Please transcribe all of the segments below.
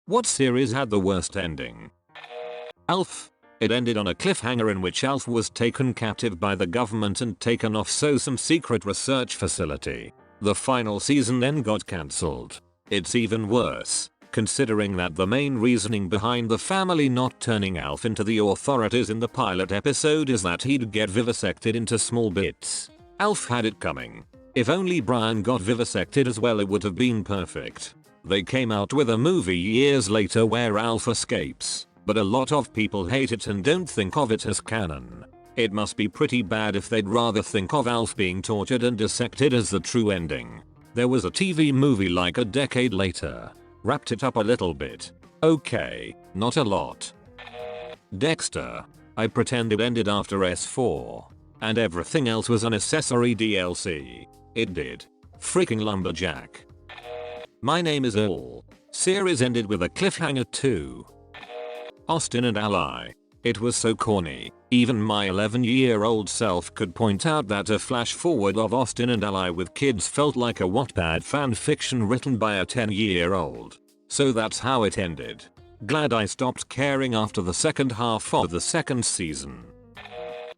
What series had the worst ending? Alf. It ended on a cliffhanger in which Alf was taken captive by the government and taken off some secret research facility. The final season then got cancelled. It's even worse, considering that the main reasoning behind the family not turning Alf into the authorities in the pilot episode is that he'd get vivisected into small bits. Alf had it coming. If only Brian got vivisected as well, it would have been perfect. They came out with a movie years later where Alf escapes, but a lot of people hate it and don't think of it as canon. It must be pretty bad if they'd rather think of Alf being tortured and dissected as the true ending. There was a TV movie like a decade later. Wrapped it up a little bit. Okay, not a lot. Dexter. I pretend it ended after S4. And everything else was unnecessary DLC. It did. Freaking lumberjack. My Name is Earl. Series ended with a cliffhanger too. Austin and Ally. It was so corny. Even my 11-year-old self could point out that a flash forward of Austin and Ally with kids felt like a Wattpad fanfiction written by a 10-year-old. So that's how it ended. Glad I stopped caring after the second half of the second season.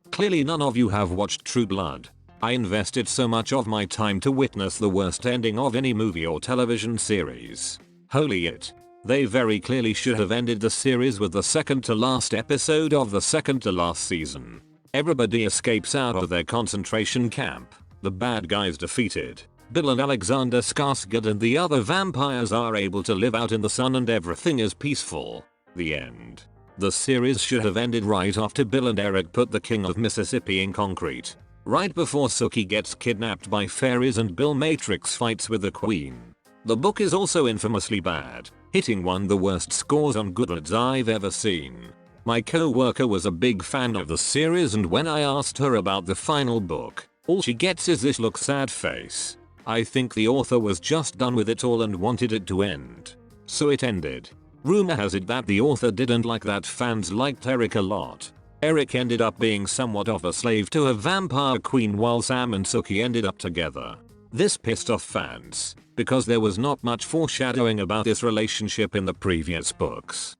Clearly none of you have watched True Blood. I invested so much of my time to witness the worst ending of any movie or television series. Holy it. They very clearly should have ended the series with the second to last episode of the second to last season. Everybody escapes out of their concentration camp. The bad guys defeated. Bill and Alexander Skarsgård and the other vampires are able to live out in the sun and everything is peaceful. The end. The series should have ended right after Bill and Eric put the King of Mississippi in concrete. Right before Sookie gets kidnapped by fairies and Bill Matrix fights with the Queen. The book is also infamously bad, hitting one of the worst scores on Goodreads I've ever seen. My co-worker was a big fan of the series and when I asked her about the final book, all she gets is this look sad face. I think the author was just done with it all and wanted it to end. So it ended. Rumor has it that the author didn't like that fans liked Eric a lot. Eric ended up being somewhat of a slave to a vampire queen while Sam and Sookie ended up together. This pissed off fans, because there was not much foreshadowing about this relationship in the previous books.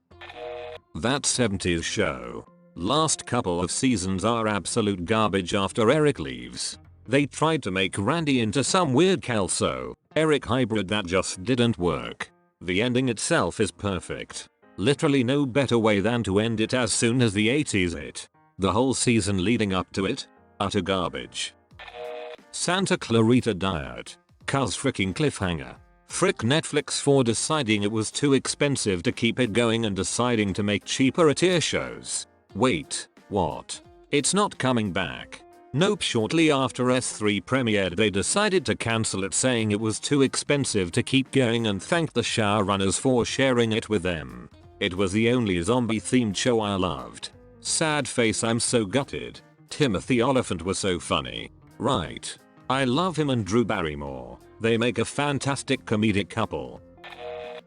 That 70s show. Last couple of seasons are absolute garbage after Eric leaves. They tried to make Randy into some weird Kelso, Eric hybrid that just didn't work. The ending itself is perfect. Literally no better way than to end it as soon as the 80s hit. The whole season leading up to it? Utter garbage. Santa Clarita Diet. Cuz freaking cliffhanger. Frick Netflix for deciding it was too expensive to keep it going and deciding to make cheaper tier shows. Wait, what? It's not coming back. Nope, shortly after S3 premiered they decided to cancel it saying it was too expensive to keep going and thanked the showrunners for sharing it with them. It was the only zombie themed show I loved. Sad face, I'm so gutted. Timothy Oliphant was so funny. Right. I love him and Drew Barrymore. They make a fantastic comedic couple.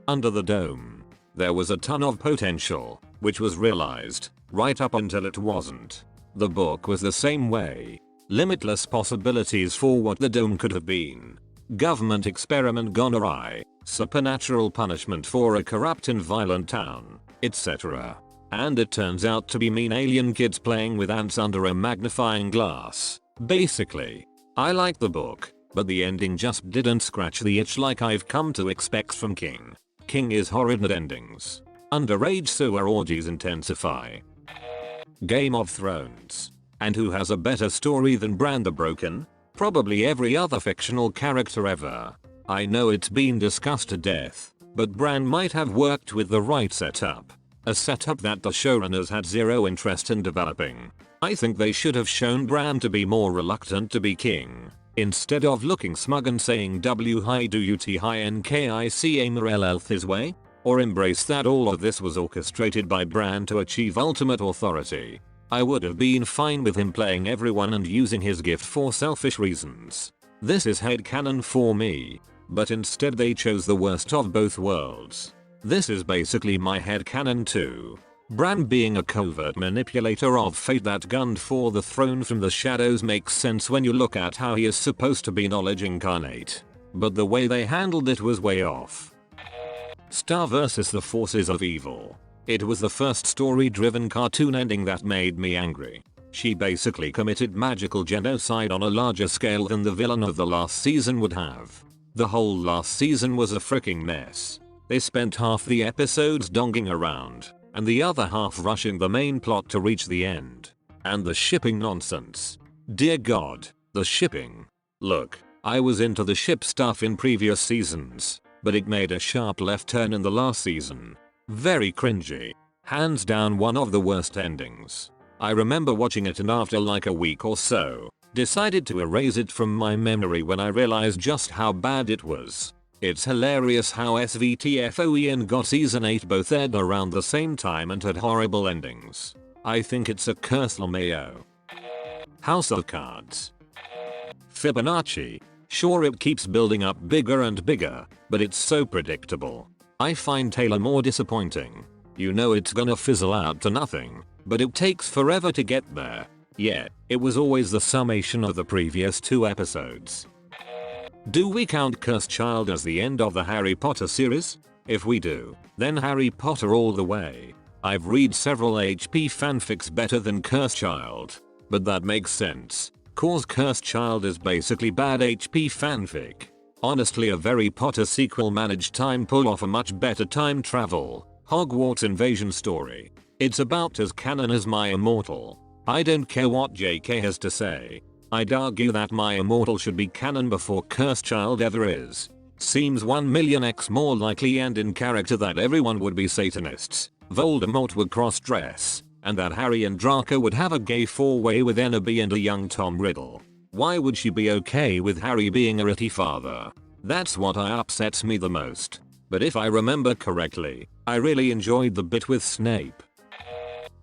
Under the Dome. There was a ton of potential, which was realized, right up until it wasn't. The book was the same way. Limitless possibilities for what the Dome could have been. Government experiment gone awry, supernatural punishment for a corrupt and violent town, etc. And it turns out to be mean alien kids playing with ants under a magnifying glass. Basically, I like the book, but the ending just didn't scratch the itch like I've come to expect from King. King is horrid at endings. Underage sewer orgies intensify. Game of Thrones. And who has a better story than Bran the Broken? Probably every other fictional character ever. I know it's been discussed to death, but Bran might have worked with the right setup. A setup that the showrunners had zero interest in developing. I think they should have shown Bran to be more reluctant to be king, instead of looking smug and saying W hi do you t hi nkic amrl his way? Or embrace that all of this was orchestrated by Bran to achieve ultimate authority. I would have been fine with him playing everyone and using his gift for selfish reasons. This is headcanon for me. But instead they chose the worst of both worlds. This is basically my headcanon too. Bran being a covert manipulator of fate that gunned for the throne from the shadows makes sense when you look at how he is supposed to be knowledge incarnate. But the way they handled it was way off. Star vs. the forces of evil. It was the first story-driven cartoon ending that made me angry. She basically committed magical genocide on a larger scale than the villain of the last season would have. The whole last season was a freaking mess. They spent half the episodes donging around, and the other half rushing the main plot to reach the end. And the shipping nonsense. Dear God, the shipping. Look, I was into the ship stuff in previous seasons, but it made a sharp left turn in the last season. Very cringy. Hands down one of the worst endings. I remember watching it and after like a week or so, decided to erase it from my memory when I realized just how bad it was. It's hilarious how SVTFOE and GOT Season 8 both aired around the same time and had horrible endings. I think it's a curse LMAO. House of Cards. Fibonacci. Sure, it keeps building up bigger and bigger, but it's so predictable. I find Taylor more disappointing. You know it's gonna fizzle out to nothing, but it takes forever to get there. Yet, it was always the summation of the previous 2 episodes. Do we count Cursed Child as the end of the Harry Potter series? If we do, then Harry Potter all the way. I've read several HP fanfics better than Cursed Child, but that makes sense, cause Cursed Child is basically bad HP fanfic. Honestly, a very Potter sequel managed time pull off a much better time travel, Hogwarts invasion story. It's about as canon as My Immortal. I don't care what JK has to say. I'd argue that My Immortal should be canon before Cursed Child ever is. Seems 1,000,000x more likely and in character that everyone would be Satanists, Voldemort would cross-dress, and that Harry and Draco would have a gay 4-way with Enderby and a young Tom Riddle. Why would she be okay with Harry being a ratty father? That's what upsets me the most. But if I remember correctly, I really enjoyed the bit with Snape.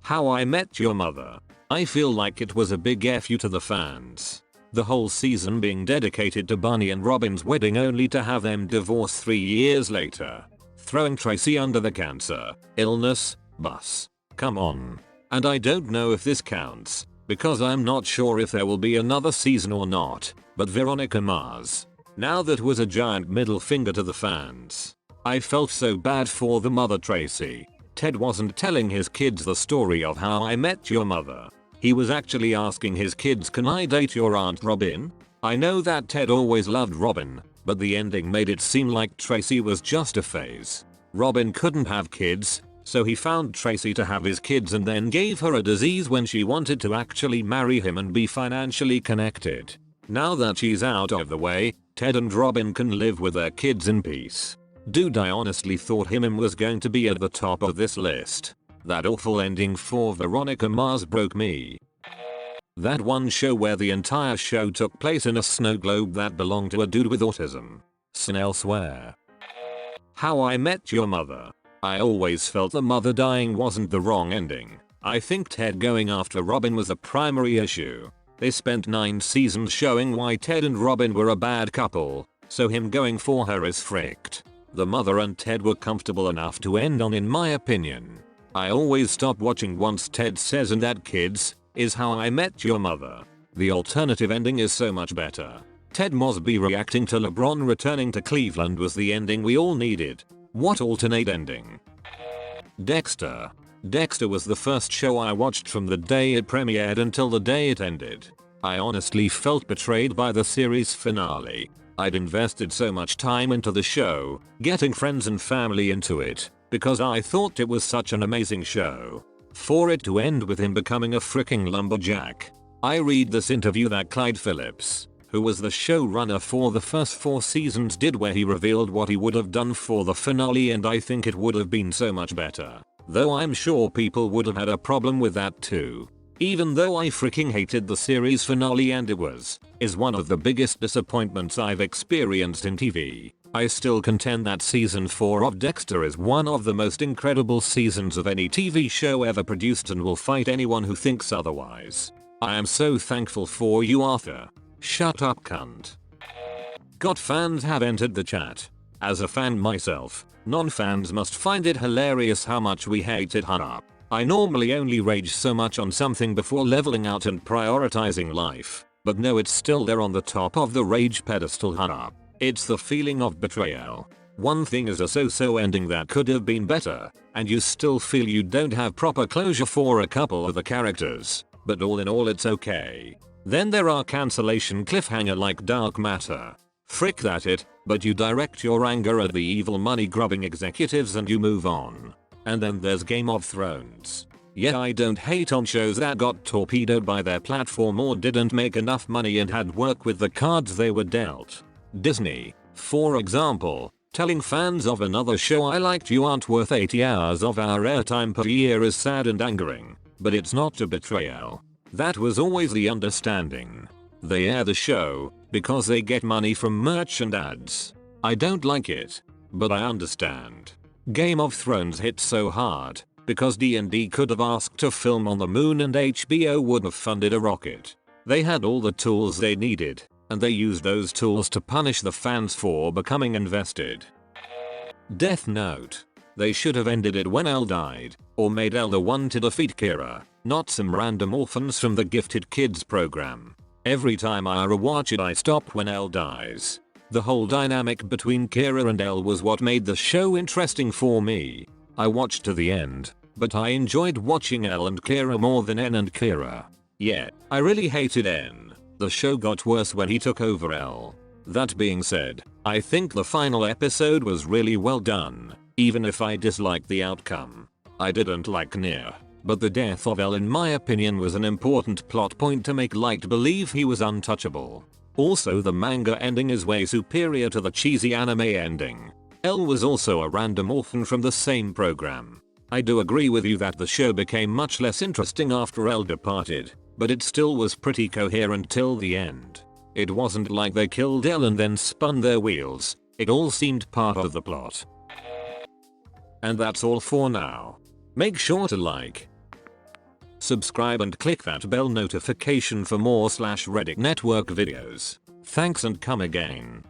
How I Met Your Mother. I feel like it was a big F you to the fans. The whole season being dedicated to Barney and Robin's wedding only to have them divorce 3 years later. Throwing Tracy under the cancer, illness, bus. Come on. And I don't know if this counts, because I'm not sure if there will be another season or not, but Veronica Mars. Now that was a giant middle finger to the fans. I felt so bad for the mother Tracy. Ted wasn't telling his kids the story of How I Met Your Mother. He was actually asking his kids, can I date your Aunt Robin? I know that Ted always loved Robin, but the ending made it seem like Tracy was just a phase. Robin couldn't have kids, so he found Tracy to have his kids and then gave her a disease when she wanted to actually marry him and be financially connected. Now that she's out of the way, Ted and Robin can live with their kids in peace. Dude, I honestly thought him was going to be at the top of this list. That awful ending for Veronica Mars broke me. That one show where the entire show took place in a snow globe that belonged to a dude with autism. Sin elsewhere. How I Met Your Mother. I always felt the mother dying wasn't the wrong ending. I think Ted going after Robin was the primary issue. They spent 9 seasons showing why Ted and Robin were a bad couple, so him going for her is fricked. The mother and Ted were comfortable enough to end on, in my opinion. I always stop watching once Ted says, and that, kids, is how I met your mother. The alternative ending is so much better. Ted Mosby reacting to LeBron returning to Cleveland was the ending we all needed. What alternate ending? Dexter. Dexter was the first show I watched from the day it premiered until the day it ended. I honestly felt betrayed by the series finale. I'd invested so much time into the show, getting friends and family into it, because I thought it was such an amazing show. For it to end with him becoming a freaking lumberjack. I read this interview that Clyde Phillips, who was the showrunner for the first 4 seasons, did, where he revealed what he would have done for the finale, and I think it would have been so much better. Though I'm sure people would have had a problem with that too. Even though I freaking hated the series finale and it is one of the biggest disappointments I've experienced in TV, I still contend that season 4 of Dexter is one of the most incredible seasons of any TV show ever produced and will fight anyone who thinks otherwise. I am so thankful for you, Arthur. Shut up, cunt. GOT fans have entered the chat. As a fan myself, non-fans must find it hilarious how much we hated Hannah. I normally only rage so much on something before leveling out and prioritizing life, but no, it's still there on the top of the rage pedestal, Hannah. It's the feeling of betrayal. One thing is a so-so ending that could have been better, and you still feel you don't have proper closure for a couple of the characters, but all in all it's okay. Then there are cancellation cliffhanger like Dark Matter. Frick that it, but you direct your anger at the evil money grubbing executives and you move on. And then there's Game of Thrones. Yeah, I don't hate on shows that got torpedoed by their platform or didn't make enough money and had work with the cards they were dealt. Disney, for example, telling fans of another show I liked you aren't worth 80 hours of our airtime per year is sad and angering, but it's not a betrayal. That was always the understanding. They air the show because they get money from merch and ads. I don't like it, but I understand. Game of Thrones hit so hard because D&D could have asked to film on the moon and HBO would have funded a rocket. They had all the tools they needed, and they used those tools to punish the fans for becoming invested. Death Note. They should have ended it when Elle died, or made Elle the one to defeat Kira, not some random orphans from the Gifted Kids program. Every time I rewatch it I stop when Elle dies. The whole dynamic between Kira and Elle was what made the show interesting for me. I watched to the end, but I enjoyed watching Elle and Kira more than N and Kira. Yeah, I really hated N. The show got worse when he took over Elle. That being said, I think the final episode was really well done, even if I disliked the outcome. I didn't like Nia, but the death of Elle in my opinion was an important plot point to make Light believe he was untouchable. Also the manga ending is way superior to the cheesy anime ending. Elle was also a random orphan from the same program. I do agree with you that the show became much less interesting after Elle departed, but it still was pretty coherent till the end. It wasn't like they killed Elle and then spun their wheels, it all seemed part of the plot. And that's all for now. Make sure to like, subscribe and click that bell notification for more /Reddit network videos. Thanks and come again.